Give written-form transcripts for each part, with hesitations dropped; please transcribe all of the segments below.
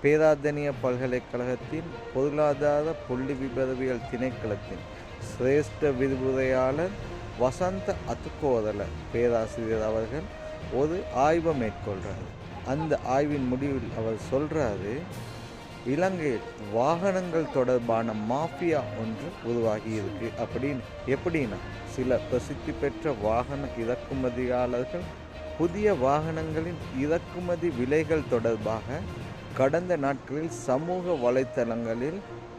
பேராதனிய பல்கலைக்கழகத்தின் பொருளாதார புள்ளி விபரவியல் திணைக்களத்தின் சிரேஷ்ட விரிவுரையாளர் வசந்த அத்துக்கோதல பேராசிரியர் அவர்கள் ஒரு ஆய்வை மேற்கொள்கிறார். அந்த ஆய்வின் முடிவில் அவர் சொல்கிறாரு, இலங்கையில் வாகனங்கள் தொடர்பான மாஃபியா ஒன்று உருவாகி இருக்கு அப்படின்னு. எப்படின்னா, சில பிரசித்தி பெற்ற வாகன இறக்குமதியாளர்கள் புதிய வாகனங்களின் இறக்குமதி விலைகள் தொடர்பாக கடந்த நாட்களில் சமூக வலைத்தளங்களில்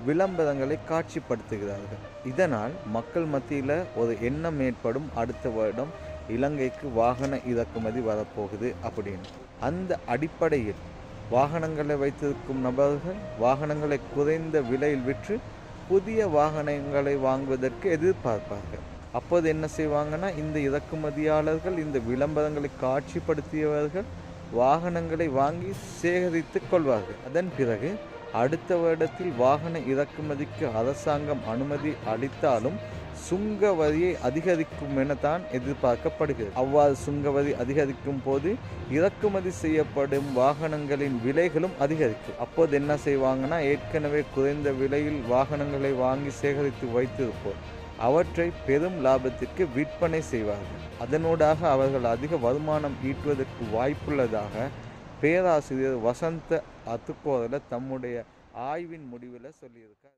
விளம்பரங்களை காட்சிப்படுத்துகிறார்கள். இதனால் மக்கள் மத்தியில் ஒரு எண்ணம் ஏற்படும், அடுத்த வருடம் இலங்கைக்கு வாகன இறக்குமதி வரப்போகுது அப்படின்னு. அந்த அடிப்படையில் வாகனங்களை வைத்திருக்கும் நபர்கள் வாகனங்களை குறைந்த விலையில் விற்று புதிய வாகனங்களை வாங்குவதற்கு எதிர்பார்ப்பார்கள். அப்போது என்ன செய்வாங்கன்னா, இந்த இறக்குமதியாளர்கள் இந்த விளம்பரங்களை காட்சிப்படுத்தியவர்கள் வாகனங்களை வாங்கி சேகரித்து கொள்வார்கள். அதன் பிறகு அடுத்த வருடத்தில் வாகன இறக்குமதிக்கு அரசாங்கம் அனுமதி அளித்தாலும் சுங்க வரியை அதிகரிக்கும் என தான் எதிர்பார்க்கப்படுகிறது. அவ்வாறு சுங்க வரி அதிகரிக்கும் போது இறக்குமதி செய்யப்படும் வாகனங்களின் விலைகளும் அதிகரிக்கும். அப்போது என்ன செய்வாங்கன்னா, ஏற்கனவே குறைந்த விலையில் வாகனங்களை வாங்கி சேகரித்து வைத்திருப்போர் அவற்றை பெரும் லாபத்திற்கு விற்பனை செய்வார்கள். அதனூடாக அவர்கள் அதிக வருமானம் ஈட்டுவதற்கு வாய்ப்புள்ளதாக பேராசிரியர் வசந்த அத்துக்கோதல தம்முடைய ஆய்வின் முடிவில் சொல்லியிருக்கார்.